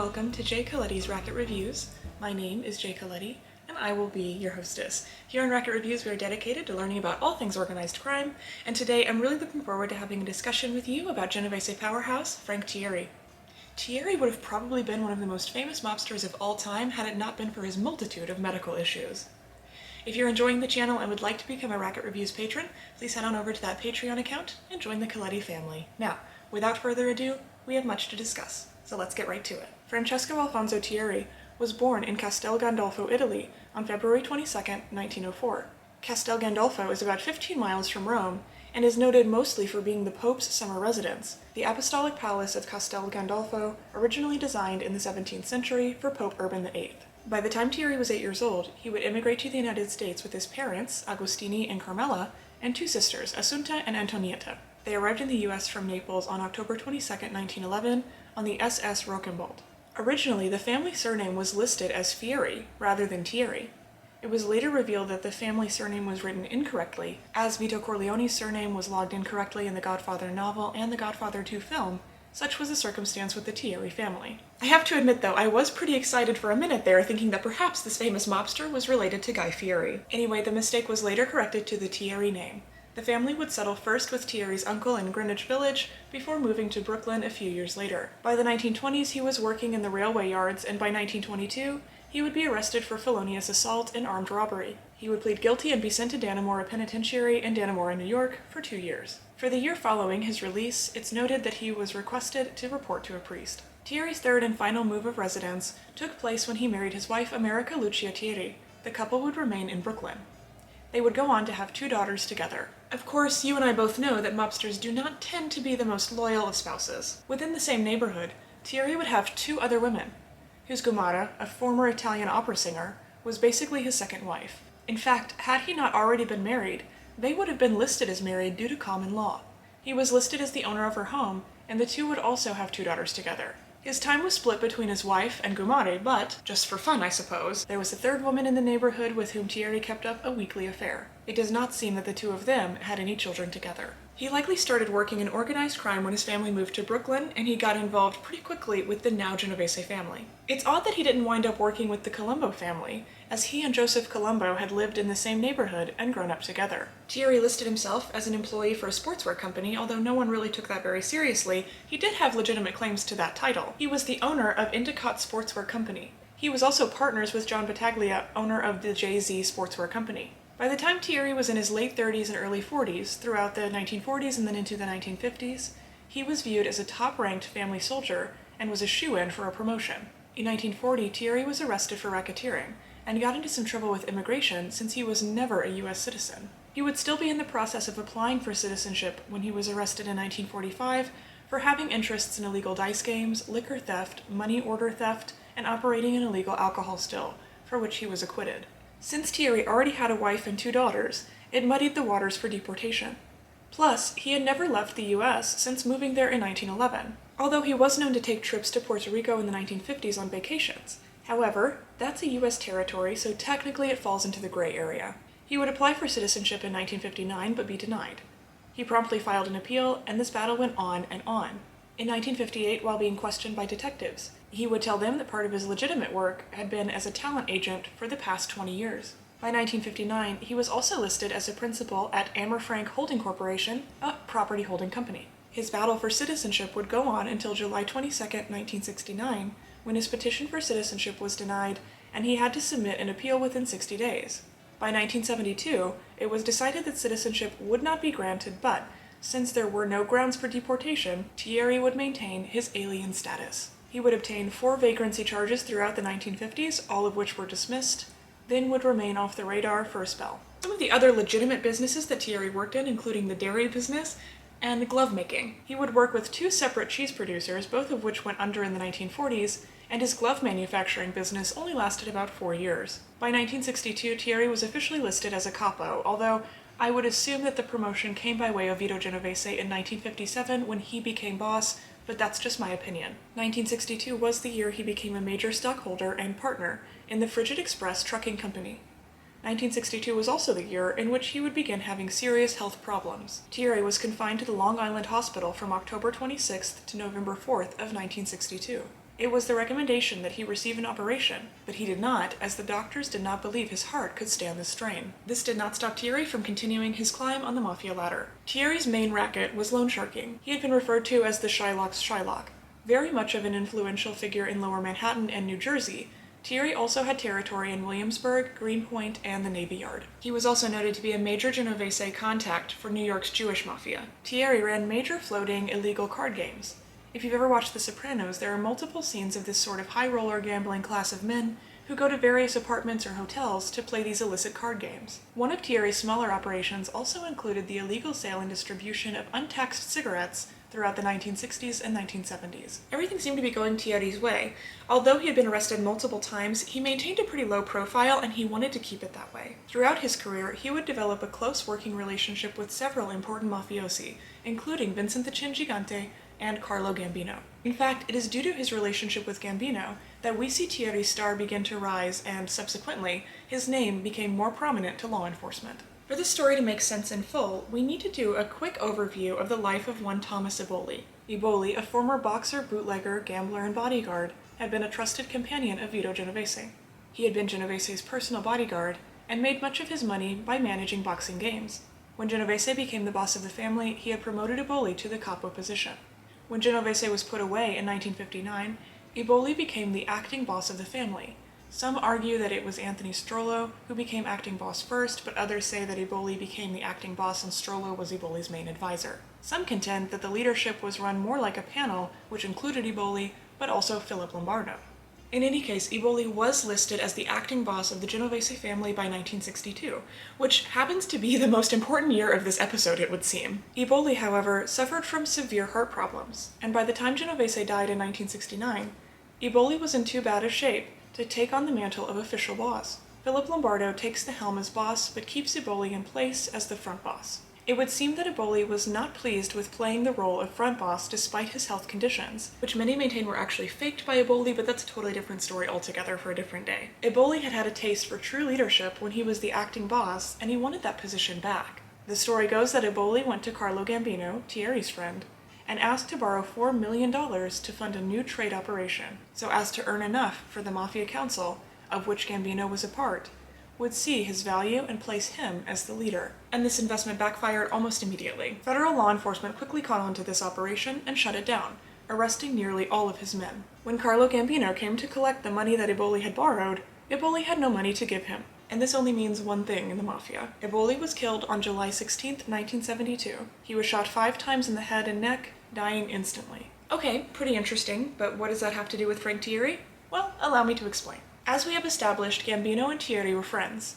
welcome to Jay Coletti's Racket Reviews. My name is Jay Coletti, and I will be your hostess. Here on Racket Reviews, we are dedicated to learning about all things organized crime, and today I'm really looking forward to having a discussion with you about Genovese powerhouse Frank Tieri. Tieri would have probably been one of the most famous mobsters of all time had it not been for his multitude of medical issues. If you're enjoying the channel and would like to become a Racket Reviews patron, please head on over to that Patreon account and join the Coletti family. Now, without further ado, we have much to discuss, so let's get right to it. Francesco Alfonso Tieri was born in Castel Gandolfo, Italy, on February 22, 1904. Castel Gandolfo is about 15 miles from Rome and is noted mostly for being the Pope's summer residence. The Apostolic Palace of Castel Gandolfo, originally designed in the 17th century for Pope Urban VIII. By the time Tieri was 8 years old, he would immigrate to the United States with his parents, Agostini and Carmela, and two sisters, Assunta and Antonietta. They arrived in the U.S. from Naples on October 22, 1911, on the SS Rockenbold. Originally, the family surname was listed as Fieri rather than Tieri. It was later revealed that the family surname was written incorrectly, as Vito Corleone's surname was logged incorrectly in the Godfather novel and the Godfather 2 film. Such was the circumstance with the Tieri family. I have to admit though, I was pretty excited for a minute there, thinking that perhaps this famous mobster was related to Guy Fieri. Anyway, the mistake was later corrected to the Tieri name. The family would settle first with Tieri's uncle in Greenwich Village before moving to Brooklyn a few years later. By the 1920s, he was working in the railway yards, and by 1922, he would be arrested for felonious assault and armed robbery. He would plead guilty and be sent to Dannemora Penitentiary in Dannemora, New York, for 2 years. For the year following his release, it's noted that he was requested to report to a priest. Tieri's third and final move of residence took place when he married his wife America Lucia Tieri. The couple would remain in Brooklyn. They would go on to have 2 daughters together. Of course, you and I both know that mobsters do not tend to be the most loyal of spouses. Within the same neighborhood, Tieri would have 2 other women, whose Gumara, a former Italian opera singer, was basically his second wife. In fact, had he not already been married, they would have been listed as married due to common law. He was listed as the owner of her home, and the 2 would also have 2 daughters together. His time was split between his wife and Gumare, but, just for fun I suppose, there was a 3rd woman in the neighborhood with whom Tieri kept up a weekly affair. It does not seem that the 2 of them had any children together. He likely started working in organized crime when his family moved to Brooklyn, and he got involved pretty quickly with the now Genovese family. It's odd that he didn't wind up working with the Colombo family, as he and Joseph Colombo had lived in the same neighborhood and grown up together. Tieri listed himself as an employee for a sportswear company, although no one really took that very seriously. He did have legitimate claims to that title. He was the owner of Endicott Sportswear Company. He was also partners with John Battaglia, owner of the Jay-Z Sportswear Company. By the time Tieri was in his late 30s and early 40s, throughout the 1940s and then into the 1950s, he was viewed as a top-ranked family soldier and was a shoo-in for a promotion. In 1940, Tieri was arrested for racketeering and got into some trouble with immigration since he was never a U.S. citizen. He would still be in the process of applying for citizenship when he was arrested in 1945 for having interests in illegal dice games, liquor theft, money order theft, and operating an illegal alcohol still, for which he was acquitted. Since Tieri already had a wife and 2 daughters, it muddied the waters for deportation. Plus, he had never left the U.S. since moving there in 1911, although he was known to take trips to Puerto Rico in the 1950s on vacations. However, that's a U.S. territory, so technically it falls into the gray area. He would apply for citizenship in 1959 but be denied. He promptly filed an appeal, and this battle went on and on. In 1958, while being questioned by detectives, he would tell them that part of his legitimate work had been as a talent agent for the past 20 years. By 1959, he was also listed as a principal at Amer Frank Holding Corporation, a property holding company. His battle for citizenship would go on until July 22, 1969, when his petition for citizenship was denied and he had to submit an appeal within 60 days. By 1972, it was decided that citizenship would not be granted, but since there were no grounds for deportation, Tieri would maintain his alien status. He would obtain 4 vagrancy charges throughout the 1950s, all of which were dismissed, then would remain off the radar for a spell. Some of the other legitimate businesses that Tieri worked in, including the dairy business and glove making. He would work with 2 separate cheese producers, both of which went under in the 1940s, and his glove manufacturing business only lasted about 4 years. By 1962, Tieri was officially listed as a capo, although I would assume that the promotion came by way of Vito Genovese in 1957 when he became boss, but that's just my opinion. 1962 was the year he became a major stockholder and partner in the Frigid Express trucking company. 1962 was also the year in which he would begin having serious health problems. Tieri was confined to the Long Island Hospital from October 26th to November 4th of 1962. It was the recommendation that he receive an operation, but he did not, as the doctors did not believe his heart could stand the strain. This did not stop Tieri from continuing his climb on the mafia ladder. Tieri's main racket was loan sharking. He had been referred to as the Shylock's Shylock. Very much of an influential figure in Lower Manhattan and New Jersey, Tieri also had territory in Williamsburg, Greenpoint, and the Navy Yard. He was also noted to be a major Genovese contact for New York's Jewish mafia. Tieri ran major floating illegal card games. If you've ever watched The Sopranos, there are multiple scenes of this sort of high-roller gambling class of men who go to various apartments or hotels to play these illicit card games. One of Tieri's smaller operations also included the illegal sale and distribution of untaxed cigarettes throughout the 1960s and 1970s. Everything seemed to be going Tieri's way. Although he had been arrested multiple times, he maintained a pretty low profile and he wanted to keep it that way. Throughout his career, he would develop a close working relationship with several important mafiosi, including Vincent the Chin Gigante and Carlo Gambino. In fact, it is due to his relationship with Gambino that we see Tieri's star begin to rise and, subsequently, his name became more prominent to law enforcement. For this story to make sense in full, we need to do a quick overview of the life of one Thomas Eboli. Eboli, a former boxer, bootlegger, gambler, and bodyguard, had been a trusted companion of Vito Genovese. He had been Genovese's personal bodyguard and made much of his money by managing boxing games. When Genovese became the boss of the family, he had promoted Eboli to the capo position. When Genovese was put away in 1959, Eboli became the acting boss of the family. Some argue that it was Anthony Strollo who became acting boss first, but others say that Eboli became the acting boss and Strollo was Eboli's main advisor. Some contend that the leadership was run more like a panel, which included Eboli, but also Philip Lombardo. In any case, Eboli was listed as the acting boss of the Genovese family by 1962, which happens to be the most important year of this episode, it would seem. Eboli, however, suffered from severe heart problems, and by the time Genovese died in 1969, Eboli was in too bad a shape to take on the mantle of official boss. Philip Lombardo takes the helm as boss, but keeps Eboli in place as the front boss. It would seem that Eboli was not pleased with playing the role of front boss despite his health conditions, which many maintain were actually faked by Eboli, but that's a totally different story altogether for a different day. Eboli had had a taste for true leadership when he was the acting boss, and he wanted that position back. The story goes that Eboli went to Carlo Gambino, Tieri's friend, and asked to borrow $4 million to fund a new trade operation, so as to earn enough for the Mafia Council, of which Gambino was a part, would see his value and place him as the leader. And this investment backfired almost immediately. Federal law enforcement quickly caught on to this operation and shut it down, arresting nearly all of his men. When Carlo Gambino came to collect the money that Eboli had borrowed, Eboli had no money to give him. And this only means one thing in the Mafia. Eboli was killed on July 16, 1972. He was shot 5 times in the head and neck, dying instantly. Okay, pretty interesting, but what does that have to do with Frank Tieri? Well, allow me to explain. As we have established, Gambino and Tieri were friends,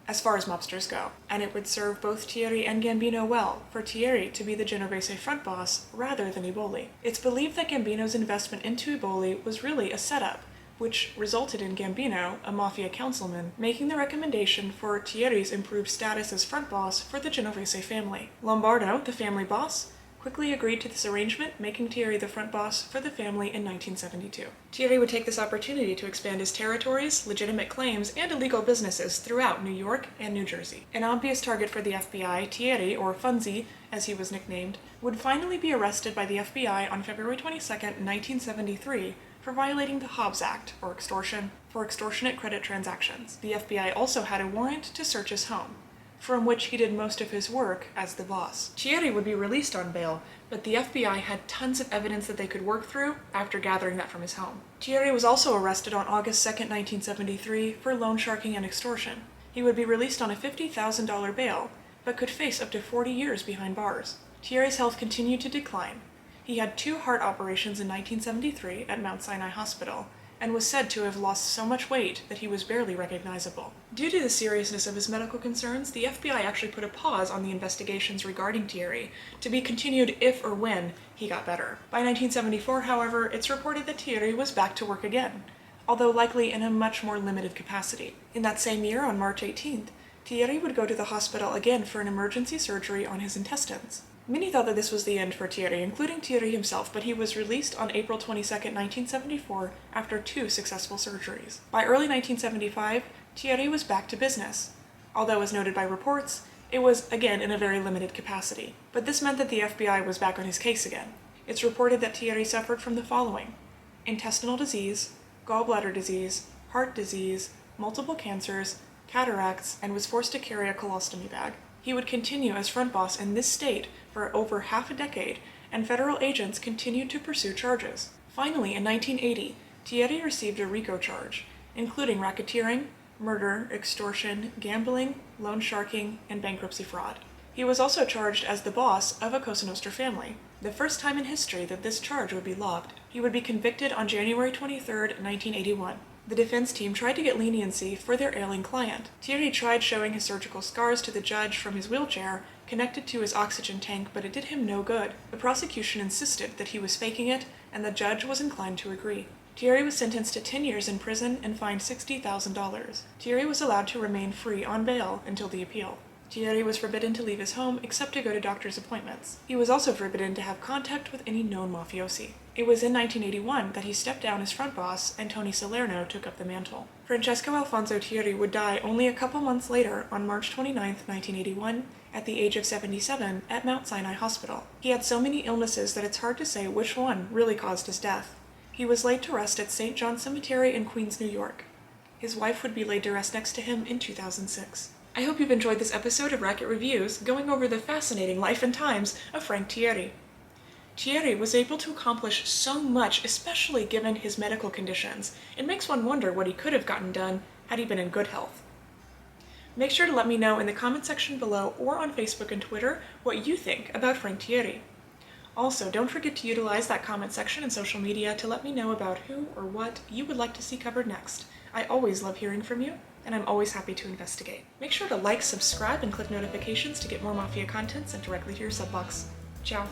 as far as mobsters go, and it would serve both Tieri and Gambino well for Tieri to be the Genovese front boss rather than Eboli. It's believed that Gambino's investment into Eboli was really a setup, which resulted in Gambino, a mafia councilman, making the recommendation for Tieri's improved status as front boss for the Genovese family. Lombardo, the family boss, quickly agreed to this arrangement, making Tieri the front boss for the family in 1972. Tieri would take this opportunity to expand his territories, legitimate claims, and illegal businesses throughout New York and New Jersey. An obvious target for the FBI, Tieri, or Funzi, as he was nicknamed, would finally be arrested by the FBI on February 22, 1973, for violating the Hobbs Act, or extortion, for extortionate credit transactions. The FBI also had a warrant to search his home, from which he did most of his work as the boss. Tieri would be released on bail, but the FBI had tons of evidence that they could work through after gathering that from his home. Tieri was also arrested on August 2, 1973 for loan sharking and extortion. He would be released on a $50,000 bail, but could face up to 40 years behind bars. Tieri's health continued to decline. He had 2 heart operations in 1973 at Mount Sinai Hospital, and was said to have lost so much weight that he was barely recognizable. Due to the seriousness of his medical concerns, the FBI actually put a pause on the investigations regarding Tieri, to be continued if or when he got better. By 1974, however, it's reported that Tieri was back to work again, although likely in a much more limited capacity. In that same year, on March 18th, Tieri would go to the hospital again for an emergency surgery on his intestines. Many thought that this was the end for Tieri, including Tieri himself, but he was released on April 22, 1974, after 2 successful surgeries. By early 1975, Tieri was back to business, although as noted by reports, it was again in a very limited capacity. But this meant that the FBI was back on his case again. It's reported that Tieri suffered from the following: intestinal disease, gallbladder disease, heart disease, multiple cancers, cataracts, and was forced to carry a colostomy bag. He would continue as front boss in this state for over half a decade, and federal agents continued to pursue charges. Finally, in 1980, Tieri received a Ricoh charge, including racketeering, murder, extortion, gambling, loan sharking, and bankruptcy fraud. He was also charged as the boss of a Cosa Nostra family, the first time in history that this charge would be logged. He would be convicted on January 23, 1981. The defense team tried to get leniency for their ailing client. Tieri tried showing his surgical scars to the judge from his wheelchair, connected to his oxygen tank, but it did him no good. The prosecution insisted that he was faking it, and the judge was inclined to agree. Tieri was sentenced to 10 years in prison and fined $60,000. Tieri was allowed to remain free on bail until the appeal. Tieri was forbidden to leave his home except to go to doctor's appointments. He was also forbidden to have contact with any known mafiosi. It was in 1981 that he stepped down as front boss and Tony Salerno took up the mantle. Francesco Alfonso Tieri would die only a couple months later on March 29, 1981, at the age of 77 at Mount Sinai Hospital. He had so many illnesses that it's hard to say which one really caused his death. He was laid to rest at St. John's Cemetery in Queens, New York. His wife would be laid to rest next to him in 2006. I hope you've enjoyed this episode of Racket Reviews, going over the fascinating life and times of Frank Tieri. Tieri was able to accomplish so much, especially given his medical conditions. It makes one wonder what he could have gotten done had he been in good health. Make sure to let me know in the comment section below or on Facebook and Twitter what you think about Frank Tieri. Also, don't forget to utilize that comment section and social media to let me know about who or what you would like to see covered next. I always love hearing from you, and I'm always happy to investigate. Make sure to like, subscribe, and click notifications to get more Mafia content sent directly to your sub box. Ciao!